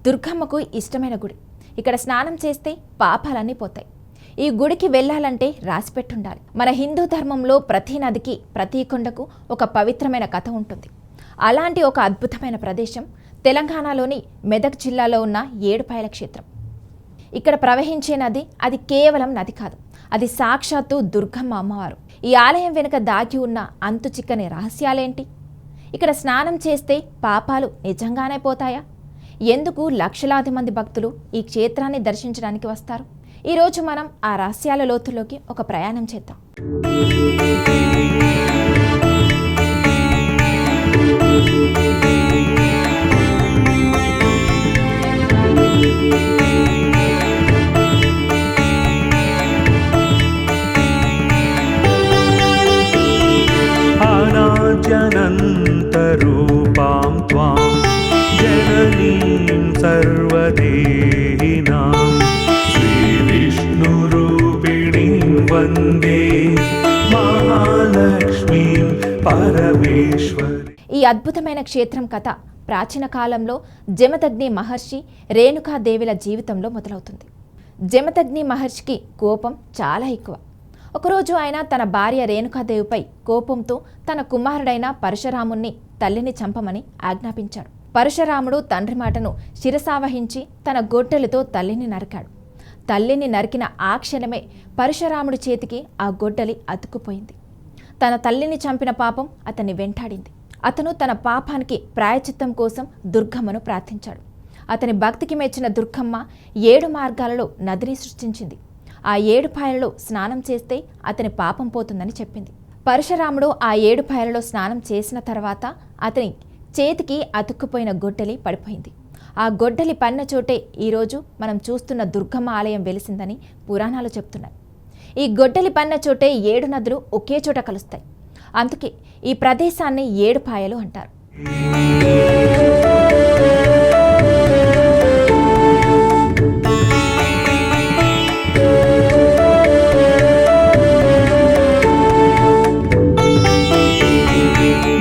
దుర్గమ్మకు ఇష్టమైన గుడి. ఇక్కడ స్నానం చేస్తే పాపాలన్నీ పోతాయి. ఈ గుడికి వెళ్ళాలంటే రాసిపెట్టుండాలి. మన హిందూ ధర్మంలో ప్రతి నదికి, ప్రతి కొండకు ఒక పవిత్రమైన కథ ఉంటుంది. అలాంటి ఒక అద్భుతమైన ప్రదేశం తెలంగాణలోని మెదక్ జిల్లాలో ఉన్న ఏడుపాయల క్షేత్రం. ఇక్కడ ప్రవహించే నది అది కేవలం నది కాదు, అది సాక్షాత్తు దుర్గమ్మ అమ్మవారు. ఈ ఆలయం వెనుక దాగి ఉన్న అంతు చిక్కని రహస్యాలేంటి? ఇక్కడ స్నానం చేస్తే పాపాలు నిజంగానే పోతాయా? ఎందుకు లక్షలాది మంది భక్తులు ఈ క్షేత్రాన్ని దర్శించడానికి వస్తారు? ఈరోజు మనం ఆ రహస్యాల లోతుల్లోకి ఒక ప్రయాణం చేద్దాం. అనాద్యనంతరూపాం త్వాం జననీం సర్వదేహినాం శ్రీవిష్ణురూపిణీం వందే మహాలక్ష్మీం పరమేశ్వరి. ఈ అద్భుతమైన క్షేత్రం కథ ప్రాచీన కాలంలో జమదగ్ని మహర్షి, రేణుకాదేవిల జీవితంలో మొదలవుతుంది. జమదగ్ని మహర్షికి కోపం చాలా ఎక్కువ. ఒకరోజు ఆయన తన భార్య రేణుకాదేవిపై కోపంతో తన కుమారుడైన పరశురాముణ్ణి తల్లిని చంపమని ఆజ్ఞాపించాడు. పరశురాముడు తండ్రి మాటను శిరసావహించి తన గొడ్డలితో తల్లిని నరికాడు. తల్లిని నరికిన ఆ క్షణమే పరశురాముడి చేతికి ఆ గొడ్డలి అతుక్కుపోయింది. తన తల్లిని చంపిన పాపం అతన్ని వెంటాడింది. అతను తన పాపానికి ప్రాయచిత్తం కోసం దుర్గమ్మను ప్రార్థించాడు. అతని భక్తికి మెచ్చిన దుర్గమ్మ 7 మార్గాలలో నదిని సృష్టించింది. ఆ 7 పాయలలో స్నానం చేస్తే అతని పాపం పోతుందని చెప్పింది. పరశురాముడు ఆ 7 పాయలలో స్నానం చేసిన తర్వాత అతని చేతికి అతుక్కుపోయిన గొడ్డలి పడిపోయింది. ఆ గొడ్డలి పన్న చోటే ఈరోజు మనం చూస్తున్న దుర్గమ్మ ఆలయం వెలిసిందని పురాణాలు చెప్తున్నాయి. ఈ గొడ్డలి పన్న చోటే 7 నదులు ఒకే చోట కలుస్తాయి. అందుకే ఈ ప్రదేశాన్ని 7 పాయలు అంటారు.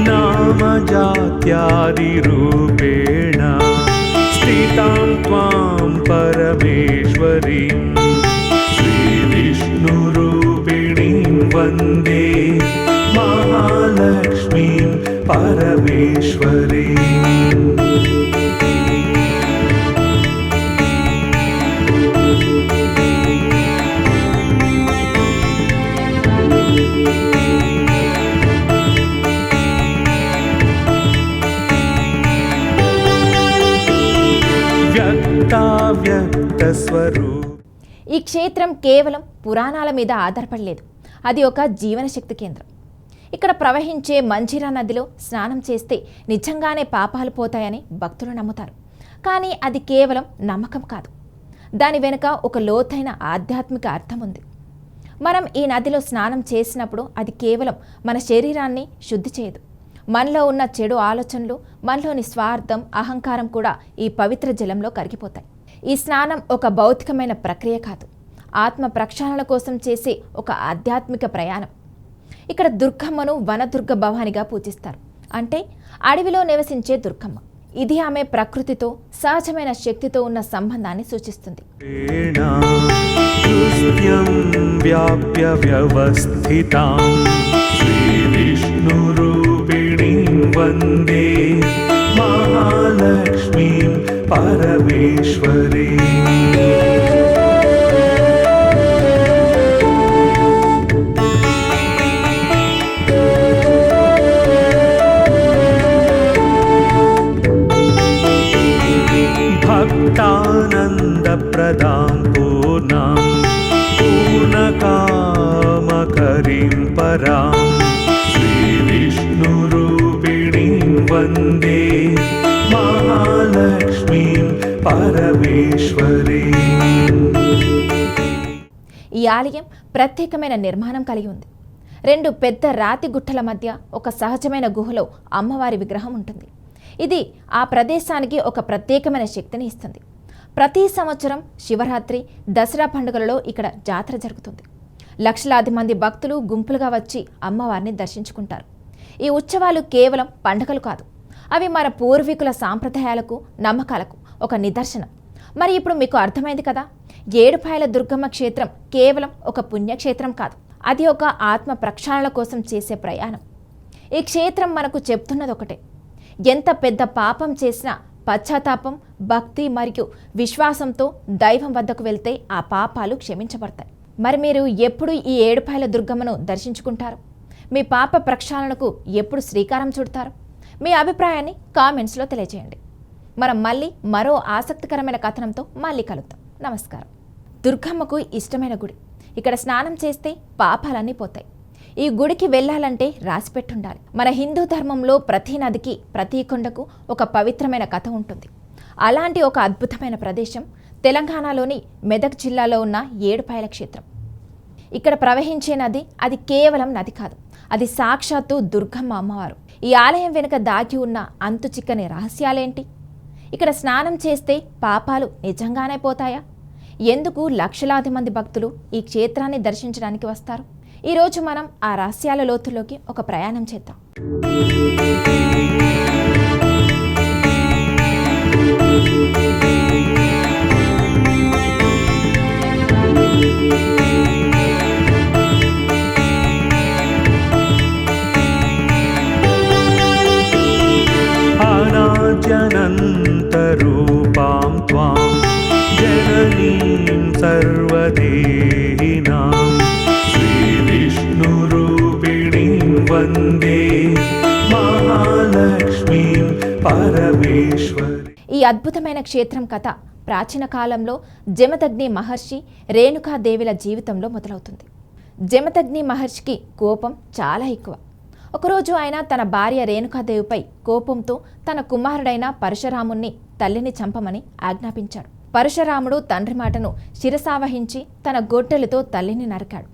నామజాత్యాదిరూపేణ స్థితాం త్వాం పరమేశ్వరీం శ్రీవిష్ణురూపిణీం వందే మహాలక్ష్మీం పరమేశ్వరీం. ఈ క్షేత్రం కేవలం పురాణాల మీద ఆధారపడలేదు, అది ఒక జీవనశక్తి కేంద్రం. ఇక్కడ ప్రవహించే మంజీరా నదిలో స్నానం చేస్తే నిజంగానే పాపాలు పోతాయని భక్తులు నమ్ముతారు. కానీ అది కేవలం నమ్మకం కాదు, దాని వెనుక ఒక లోతైన ఆధ్యాత్మిక అర్థం ఉంది. మనం ఈ నదిలో స్నానం చేసినప్పుడు అది కేవలం మన శరీరాన్ని శుద్ధి చేయదు. మనలో ఉన్న చెడు ఆలోచనలు, మనలోని స్వార్థం, అహంకారం కూడా ఈ పవిత్ర జలంలో కరిగిపోతాయి. ఈ స్నానం ఒక భౌతికమైన ప్రక్రియ కాదు, ఆత్మ ప్రక్షాళన కోసం చేసే ఒక ఆధ్యాత్మిక ప్రయాణం. ఇక్కడ దుర్గమ్మను వనదుర్గ భవానిగా పూజిస్తారు, అంటే అడవిలో నివసించే దుర్గమ్మ. ఇది ఆమె ప్రకృతితో, సహజమైన శక్తితో ఉన్న సంబంధాన్ని సూచిస్తుంది. వ్యాప్య వ్యవస్థితాం శ్రీవిష్ణురూపిణీం వందే మహాలక్ష్మీం పరమేశ్వరీం. భక్తానందప్రదాం పూర్ణాం పూర్ణకామకరీం పరాం శ్రీవిష్ణురూపిణీం వందే మహాలక్ష్మీం పరమేశ్వరీం. ఈ ఆలయం ప్రత్యేకమైన నిర్మాణం కలిగి ఉంది. 2 పెద్ద రాతి గుట్టల మధ్య ఒక సహజమైన గుహలో అమ్మవారి విగ్రహం ఉంటుంది. ఇది ఆ ప్రదేశానికి ఒక ప్రత్యేకమైన శక్తిని ఇస్తుంది. ప్రతి సంవత్సరం శివరాత్రి, దసరా పండుగలలో ఇక్కడ జాతర జరుగుతుంది. లక్షలాది మంది భక్తులు గుంపులుగా వచ్చి అమ్మవారిని దర్శించుకుంటారు. ఈ ఉత్సవాలు కేవలం పండుగలు కాదు, అవి మన పూర్వీకుల సాంప్రదాయాలకు, నమ్మకాలకు ఒక నిదర్శనం. మరి ఇప్పుడు మీకు అర్థమైంది కదా, ఏడుపాయల దుర్గమ్మ క్షేత్రం కేవలం ఒక పుణ్యక్షేత్రం కాదు, అది ఒక ఆత్మ ప్రక్షాళన కోసం చేసే ప్రయాణం. ఈ క్షేత్రం మనకు చెప్తున్నది ఒకటే: ఎంత పెద్ద పాపం చేసినా పశ్చాత్తాపం, భక్తి మరియు విశ్వాసంతో దైవం వద్దకు వెళ్తే ఆ పాపాలు క్షమించబడతాయి. మరి మీరు ఎప్పుడు ఈ ఏడుపాయల దుర్గమ్మను దర్శించుకుంటారు? మీ పాప ప్రక్షాళనకు ఎప్పుడు శ్రీకారం చుడతారు? మీ అభిప్రాయాన్ని కామెంట్స్లో తెలియజేయండి. మనం మళ్ళీ మరో ఆసక్తికరమైన కథనంతో మళ్ళీ కలుద్దాం. నమస్కారం. దుర్గమ్మకు ఇష్టమైన గుడి. ఇక్కడ స్నానం చేస్తే పాపాలన్నీ పోతాయి. ఈ గుడికి వెళ్ళాలంటే రాసిపెట్టుండాలి. మన హిందూ ధర్మంలో ప్రతి నదికి, ప్రతి కొండకు ఒక పవిత్రమైన కథ ఉంటుంది. అలాంటి ఒక అద్భుతమైన ప్రదేశం తెలంగాణలోని మెదక్ జిల్లాలో ఉన్న ఏడుపాయల క్షేత్రం. ఇక్కడ ప్రవహించే నది, అది కేవలం నది కాదు, అది సాక్షాత్తు దుర్గమ్మ అమ్మవారు. ఈ ఆలయం వెనుక దాగి ఉన్న అంతు చిక్కని రహస్యాలేంటి? ఇక్కడ స్నానం చేస్తే పాపాలు నిజంగానే పోతాయా? ఎందుకు లక్షలాది మంది భక్తులు ఈ క్షేత్రాన్ని దర్శించడానికి వస్తారు? ఈరోజు మనం ఆ రహస్యాల లోతుల్లోకి ఒక ప్రయాణం చేద్దాం. అనాద్యనంతరూపాం త్వాం జననీం సర్వదేహినాం శ్రీవిష్ణురూపిణీం వందే మహాలక్ష్మీం పరమేశ్వరి. ఈ అద్భుతమైన క్షేత్రం కథ ప్రాచీన కాలంలో జమదగ్ని మహర్షి, రేణుకాదేవిల జీవితంలో మొదలవుతుంది. జమదగ్ని మహర్షికి కోపం చాలా ఎక్కువ. ఒకరోజు ఆయన తన భార్య రేణుకాదేవిపై కోపంతో తన కుమారుడైన పరశురాముణ్ణి తల్లిని చంపమని ఆజ్ఞాపించాడు. పరశురాముడు తండ్రి మాటను శిరసావహించి తన గొడ్డలితో తల్లిని నరికాడు.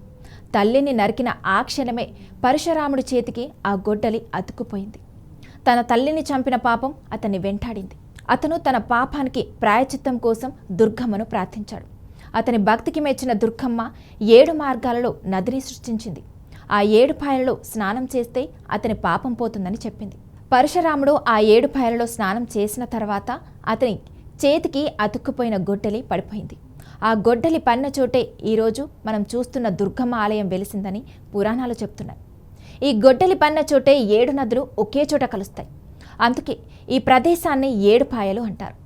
తల్లిని నరికిన ఆ క్షణమే పరశురాముడి చేతికి ఆ గొడ్డలి అతుక్కుపోయింది. తన తల్లిని చంపిన పాపం అతన్ని వెంటాడింది. అతను తన పాపానికి ప్రాయచిత్తం కోసం దుర్గమ్మను ప్రార్థించాడు. అతని భక్తికి మెచ్చిన దుర్గమ్మ 7 మార్గాలలో నదిని సృష్టించింది. ఆ 7 పాయలలో స్నానం చేస్తే అతని పాపం పోతుందని చెప్పింది. పరశురాముడు ఆ 7 పాయలలో స్నానం చేసిన తర్వాత అతని చేతికి అతుక్కుపోయిన గొడ్డలి పడిపోయింది. ఆ గొడ్డలి పన్న చోటే ఈరోజు మనం చూస్తున్న దుర్గమ్మ ఆలయం వెలిసిందని పురాణాలు చెప్తున్నాయి. ఈ గొడ్డలి పన్న చోటే 7 నదులు ఒకే చోట కలుస్తాయి. అందుకే ఈ ప్రదేశాన్ని 7 పాయలు అంటారు.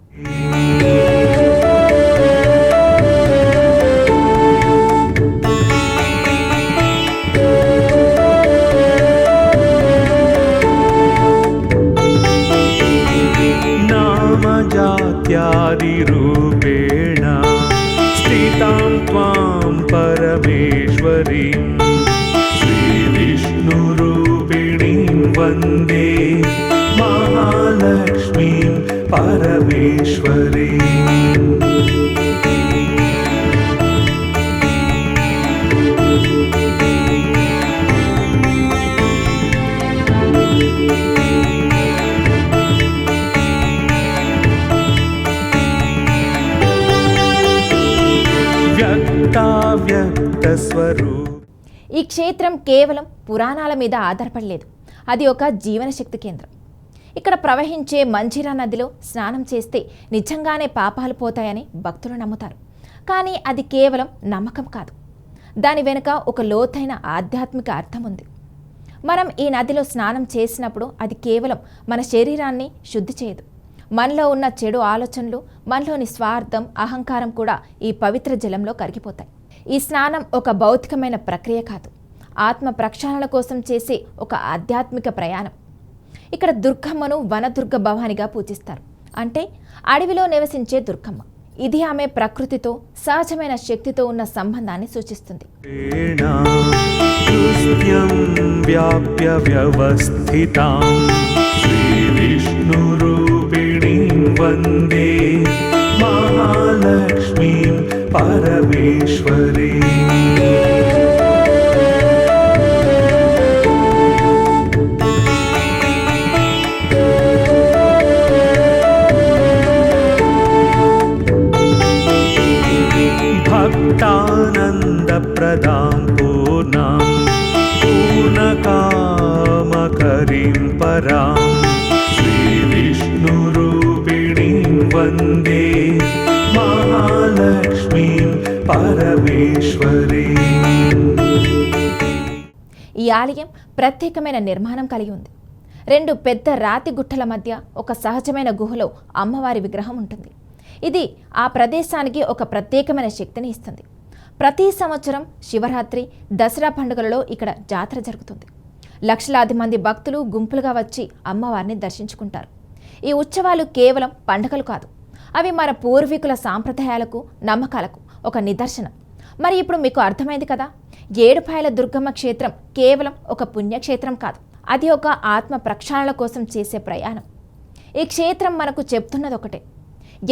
నామజాత్యాదిరూపేణ స్థితాం త్వాం పరమేశ్వరీం శ్రీవిష్ణురూపిణీం వందే మహాలక్ష్మీం పరమేశ్వరీం. ఈ క్షేత్రం కేవలం పురాణాల మీద ఆధారపడలేదు, అది ఒక జీవన శక్తి కేంద్రం. ఇక్కడ ప్రవహించే మంజీరా నదిలో స్నానం చేస్తే నిజంగానే పాపాలు పోతాయని భక్తులు నమ్ముతారు. కానీ అది కేవలం నమ్మకం కాదు, దాని వెనుక ఒక లోతైన ఆధ్యాత్మిక అర్థం ఉంది. మనం ఈ నదిలో స్నానం చేసినప్పుడు అది కేవలం మన శరీరాన్ని శుద్ధి చేయదు. మనలో ఉన్న చెడు ఆలోచనలు, మనలోని స్వార్థం, అహంకారం కూడా ఈ పవిత్ర జలంలో కరిగిపోతాయి. ఈ స్నానం ఒక భౌతికమైన ప్రక్రియ కాదు, ఆత్మ ప్రక్షాళన కోసం చేసే ఒక ఆధ్యాత్మిక ప్రయాణం. ఇక్కడ దుర్గమ్మను వనదుర్గ భవానిగా పూజిస్తారు, అంటే అడవిలో నివసించే దుర్గమ్మ. ఇది ఆమె ప్రకృతితో, సహజమైన శక్తితో ఉన్న సంబంధాన్ని సూచిస్తుంది. వందే మహాలక్ష్మీం పరమేశ్వరీం. భక్తానందప్రదాం పూర్ణాం పూర్ణకామకరీం పరాం శ్రీవిష్ణురూపిణీం వందే परमेश्वरी। ఈ ఆలయం ప్రత్యేకమైన నిర్మాణం కలిగి ఉంది. 2 పెద్ద రాతి గుట్టల మధ్య ఒక సహజమైన గుహలో అమ్మవారి విగ్రహం ఉంటుంది. ఇది ఆ ప్రదేశానికి ఒక ప్రత్యేకమైన శక్తిని ఇస్తుంది. ప్రతి సంవత్సరం శివరాత్రి, దసరా పండుగలలో ఇక్కడ జాతర జరుగుతుంది. లక్షలాది మంది భక్తులు గుంపులుగా వచ్చి అమ్మవారిని దర్శించుకుంటారు. ఈ ఉత్సవాలు కేవలం పండుగలు కాదు, అవి మన పూర్వీకుల సాంప్రదాయాలకు, నమ్మకాలకు ఒక నిదర్శనం. మరి ఇప్పుడు మీకు అర్థమైంది కదా, ఏడుపాయల దుర్గమ్మ క్షేత్రం కేవలం ఒక పుణ్యక్షేత్రం కాదు, అది ఒక ఆత్మ ప్రక్షాళన కోసం చేసే ప్రయాణం. ఈ క్షేత్రం మనకు చెప్తున్నది ఒకటే: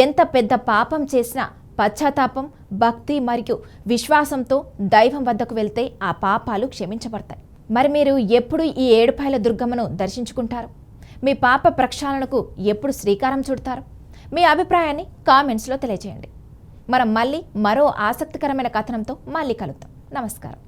ఎంత పెద్ద పాపం చేసినా పశ్చాత్తాపం, భక్తి మరియు విశ్వాసంతో దైవం వద్దకు వెళ్తే ఆ పాపాలు క్షమించబడతాయి. మరి మీరు ఎప్పుడు ఈ ఏడుపాయల దుర్గమ్మను దర్శించుకుంటారు? మీ పాప ప్రక్షాళనకు ఎప్పుడు శ్రీకారం చుడతారు? మీ అభిప్రాయాన్ని కామెంట్స్లో తెలియజేయండి. మనం మళ్ళీ మరో ఆసక్తికరమైన కథనంతో మళ్ళీ కలుద్దాం. నమస్కారం.